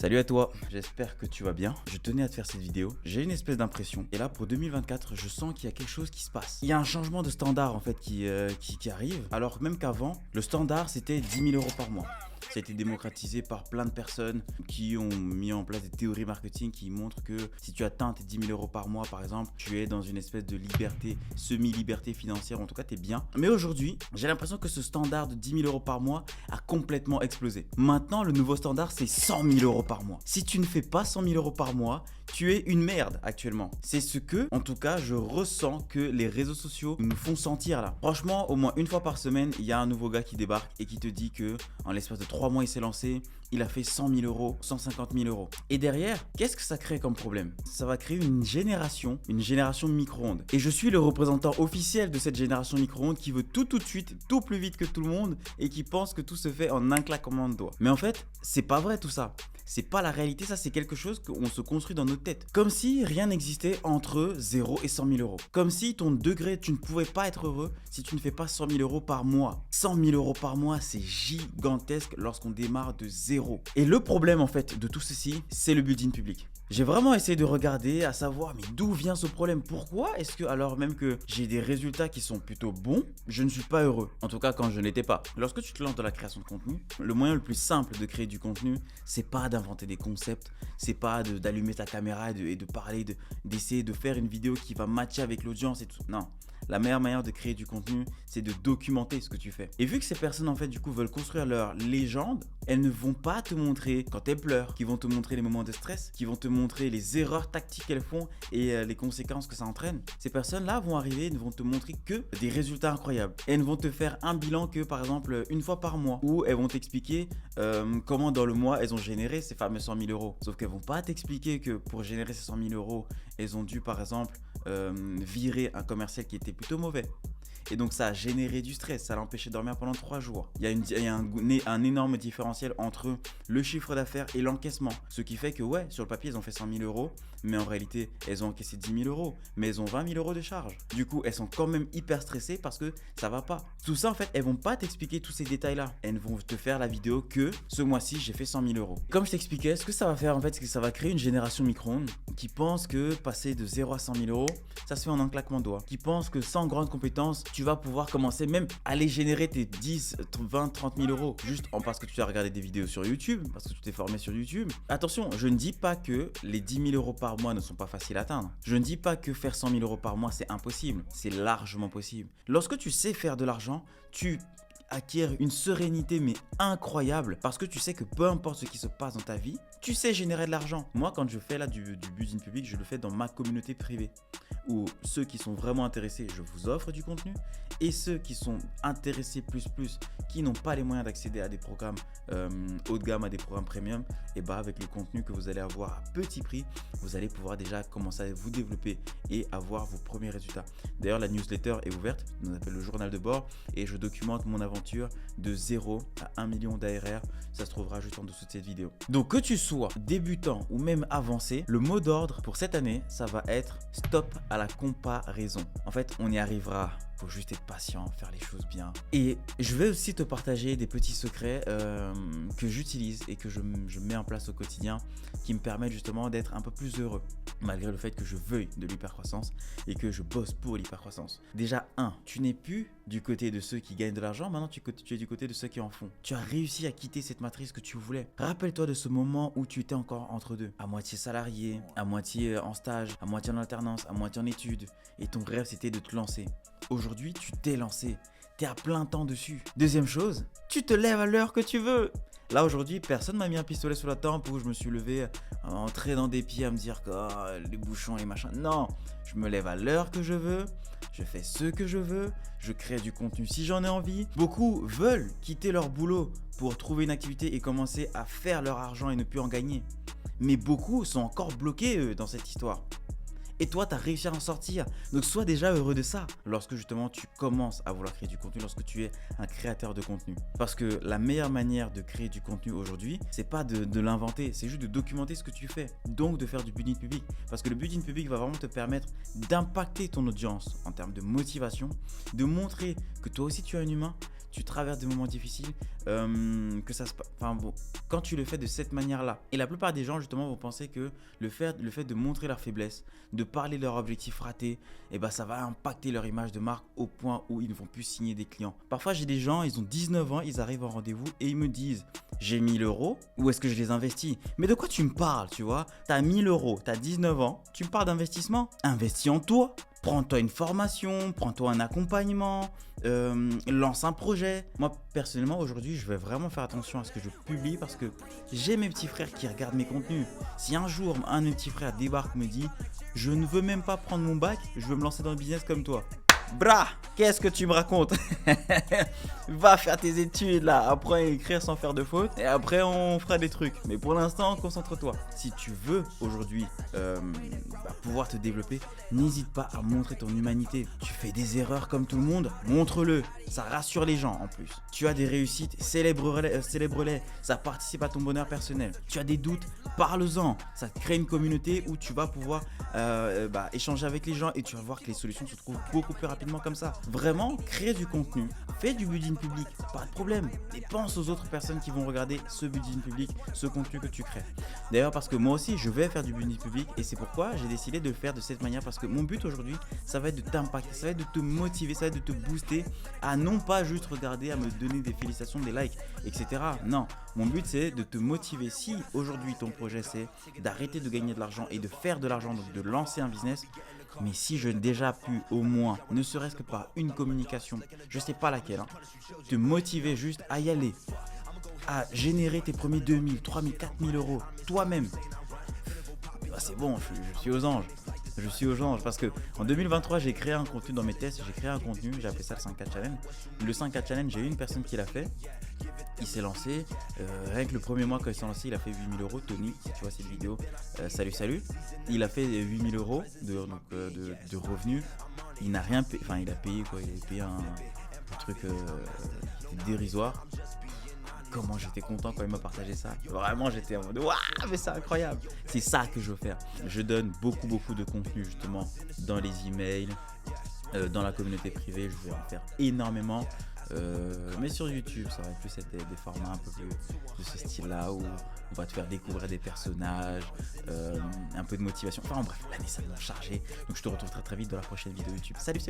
Salut à toi, j'espère que tu vas bien. Je tenais à te faire cette vidéo. J'ai une espèce d'impression. Et là, pour 2024, je sens qu'il y a quelque chose qui se passe. Il y a un changement de standard en fait qui arrive. Alors même qu'avant, le standard c'était 10 000 euros par mois. Ça a été démocratisé par plein de personnes qui ont mis en place des théories marketing qui montrent que si tu atteins tes 10 000 euros par mois, par exemple, tu es dans une espèce de liberté, semi-liberté financière. En tout cas, tu es bien. Mais aujourd'hui, j'ai l'impression que ce standard de 10 000 euros par mois a complètement explosé. Maintenant, le nouveau standard, c'est 100 000 euros par mois. Si tu ne fais pas 100 000 euros par mois, tu es une merde actuellement. C'est ce que, en tout cas, je ressens que les réseaux sociaux nous font sentir là. Franchement, au moins une fois par semaine, il y a un nouveau gars qui débarque et qui te dit que en l'espace de 3 mois, il s'est lancé, il a fait 100 000 euros, 150 000 euros. Et derrière, qu'est-ce que ça crée comme problème? Ça va créer une génération micro-ondes. Et je suis le représentant officiel de cette génération micro-ondes qui veut tout de suite, tout plus vite que tout le monde et qui pense que tout se fait en un claquement de doigts. Mais en fait, c'est pas vrai tout ça. C'est pas la réalité, ça c'est quelque chose qu'on se construit dans notre tête. Comme si rien n'existait entre 0 et 100 000 euros. Comme si ton degré, tu ne pouvais pas être heureux si tu ne fais pas 100 000 euros par mois. 100 000 euros par mois, c'est gigantesque lorsqu'on démarre de zéro. Et le problème en fait de tout ceci, c'est le building public. J'ai vraiment essayé de regarder à savoir mais d'où vient ce problème. Pourquoi est-ce que alors même que j'ai des résultats qui sont plutôt bons, je ne suis pas heureux. En tout cas quand je n'étais pas. Lorsque tu te lances dans la création de contenu, le moyen le plus simple de créer du contenu, c'est pas d'inventer des concepts, c'est pas d'allumer ta caméra et de parler, d'essayer de faire une vidéo qui va matcher avec l'audience et tout. Non. La meilleure manière de créer du contenu, c'est de documenter ce que tu fais. Et vu que ces personnes en fait du coup veulent construire leur légende, elles ne vont pas te montrer quand elles pleurent, qui vont te montrer les moments de stress, qui vont te montrer les erreurs tactiques qu'elles font et les conséquences que ça entraîne. Ces personnes-là vont arriver et ne vont te montrer que des résultats incroyables. Et elles vont te faire un bilan que par exemple une fois par mois, où elles vont t'expliquer comment dans le mois elles ont généré ces fameux 100 000 euros. Sauf qu'elles vont pas t'expliquer que pour générer ces 100 000 euros, elles ont dû par exemple virer un commercial qui était plutôt mauvais. Et donc ça a généré du stress, ça l'a empêché de dormir pendant 3 jours. Il y a un énorme différentiel entre le chiffre d'affaires et l'encaissement. Ce qui fait que ouais, sur le papier, elles ont fait 100 000 euros, mais en réalité, elles ont encaissé 10 000 euros, mais elles ont 20 000 euros de charges. Du coup, elles sont quand même hyper stressées parce que ça va pas. Tout ça, en fait, elles vont pas t'expliquer tous ces détails-là. Elles vont te faire la vidéo que ce mois-ci, j'ai fait 100 000 euros. Comme je t'expliquais, ce que ça va faire, en fait, c'est que ça va créer une génération micro-ondes qui pense que passer de 0 à 100 000 euros, ça se fait en un claquement de doigts. Qui pense que sans grande compétence, tu vas pouvoir commencer même à aller générer tes 10, 20, 30 000 euros juste parce que tu as regardé des vidéos sur YouTube, parce que tu t'es formé sur YouTube. Attention, je ne dis pas que les 10 000 euros par mois ne sont pas faciles à atteindre. Je ne dis pas que faire 100 000 euros par mois, c'est impossible. C'est largement possible. Lorsque tu sais faire de l'argent, tu acquiert une sérénité mais incroyable parce que tu sais que peu importe ce qui se passe dans ta vie, tu sais générer de l'argent. Moi, quand je fais là du business public, je le fais dans ma communauté privée où ceux qui sont vraiment intéressés, je vous offre du contenu et ceux qui sont intéressés plus, qui n'ont pas les moyens d'accéder à des programmes haut de gamme, à des programmes premium, et bah avec le contenu que vous allez avoir à petit prix, vous allez pouvoir déjà commencer à vous développer et avoir vos premiers résultats. D'ailleurs, la newsletter est ouverte, on appelle le journal de bord et je documente mon aventure de 0 à 1 million d'ARR. Ça se trouvera juste en dessous de cette vidéo. Donc que tu sois débutant ou même avancé, le mot d'ordre pour cette année, ça va être stop à la comparaison. En fait, on y arrivera. Faut juste être patient, faire les choses bien. Et je vais aussi te partager des petits secrets que j'utilise et que je mets en place au quotidien qui me permettent justement d'être un peu plus heureux malgré le fait que je veuille de l'hypercroissance et que je bosse pour l'hypercroissance. Déjà, tu n'es plus du côté de ceux qui gagnent de l'argent, maintenant tu es du côté de ceux qui en font. Tu as réussi à quitter cette matrice que tu voulais. Rappelle-toi de ce moment où tu étais encore entre deux, à moitié salarié, à moitié en stage, à moitié en alternance, à moitié en études, et ton rêve c'était de te lancer. Aujourd'hui, tu t'es lancé, tu es à plein temps dessus. Deuxième chose, tu te lèves à l'heure que tu veux. Là aujourd'hui, personne m'a mis un pistolet sur la tempe où je me suis levé en traînant des pieds à me dire que les bouchons et machin. Non, je me lève à l'heure que je veux, je fais ce que je veux, je crée du contenu si j'en ai envie. Beaucoup veulent quitter leur boulot pour trouver une activité et commencer à faire leur argent et ne plus en gagner. Mais beaucoup sont encore bloqués dans cette histoire. Et toi, tu as réussi à en sortir. Donc, sois déjà heureux de ça. Lorsque justement, tu commences à vouloir créer du contenu, lorsque tu es un créateur de contenu. Parce que la meilleure manière de créer du contenu aujourd'hui, c'est pas de l'inventer, c'est juste de documenter ce que tu fais. Donc, de faire du building public. Parce que le building public va vraiment te permettre d'impacter ton audience en termes de motivation, de montrer que toi aussi tu es un humain, tu traverses des moments difficiles, que ça se passe. Enfin bon, quand tu le fais de cette manière-là. Et la plupart des gens, justement, vont penser que le fait de montrer leur faiblesse, de parler de leur objectif raté, et ben ça va impacter leur image de marque au point où ils ne vont plus signer des clients. Parfois, j'ai des gens, ils ont 19 ans, ils arrivent en rendez-vous et ils me disent j'ai 1000 euros, où est-ce que je les investis? Mais de quoi tu me parles, tu vois? T'as 1000 euros, t'as 19 ans, tu me parles d'investissement? Investis en toi. Prends-toi une formation, prends-toi un accompagnement, lance un projet. Moi, personnellement, aujourd'hui, je vais vraiment faire attention à ce que je publie parce que j'ai mes petits frères qui regardent mes contenus. Si un jour, un de mes petits frères débarque et me dit « Je ne veux même pas prendre mon bac, je veux me lancer dans le business comme toi ». Bra, qu'est-ce que tu me racontes? Va faire tes études là, apprends à écrire sans faire de faute et après on fera des trucs. Mais pour l'instant, concentre-toi. Si tu veux aujourd'hui pouvoir te développer, n'hésite pas à montrer ton humanité. Tu fais des erreurs comme tout le monde, montre-le. Ça rassure les gens en plus. Tu as des réussites, célèbre-les. Ça participe à ton bonheur personnel. Tu as des doutes, parle-en. Ça te crée une communauté où tu vas pouvoir échanger avec les gens et tu vas voir que les solutions se trouvent beaucoup plus rapidement comme ça. Vraiment, crée du contenu, fais du building public, pas de problème. Et pense aux autres personnes qui vont regarder ce building public, ce contenu que tu crées. D'ailleurs, parce que moi aussi, je vais faire du building public et c'est pourquoi j'ai décidé de le faire de cette manière parce que mon but aujourd'hui, ça va être de t'impacter, ça va être de te motiver, ça va être de te booster à non pas juste regarder, à me donner des félicitations, des likes, etc. Non, mon but c'est de te motiver. Si aujourd'hui ton projet c'est d'arrêter de gagner de l'argent et de faire de l'argent, donc de lancer un business, mais si je n'ai déjà pu au moins, ne serait-ce que par une communication, je sais pas laquelle, te motiver juste à y aller, à générer tes premiers 2000, 3000, 4000 euros toi-même, c'est bon, je suis aux anges. Je suis aux anges parce que en 2023, j'ai créé un contenu dans mes tests, j'ai créé un contenu, j'ai appelé ça le 5K Challenge. Le 5K Challenge, j'ai eu une personne qui l'a fait. Il s'est lancé, rien que le premier mois quand il s'est lancé, il a fait 8000 euros. Tony, si tu vois cette vidéo, salut. Il a fait 8000 euros de revenus. Il n'a rien payé, enfin il a payé quoi, il a payé un truc dérisoire. Comment j'étais content quand il m'a partagé ça. Vraiment, j'étais en mode waouh, mais c'est incroyable. C'est ça que je veux faire. Je donne beaucoup de contenu justement dans les emails, dans la communauté privée. Je vais en faire énormément. Mais sur YouTube, ça va plus être des formats un peu plus de ce style-là où on va te faire découvrir des personnages, un peu de motivation. Enfin bref, l'année ça va charger. Donc je te retrouve très vite dans la prochaine vidéo YouTube. Salut.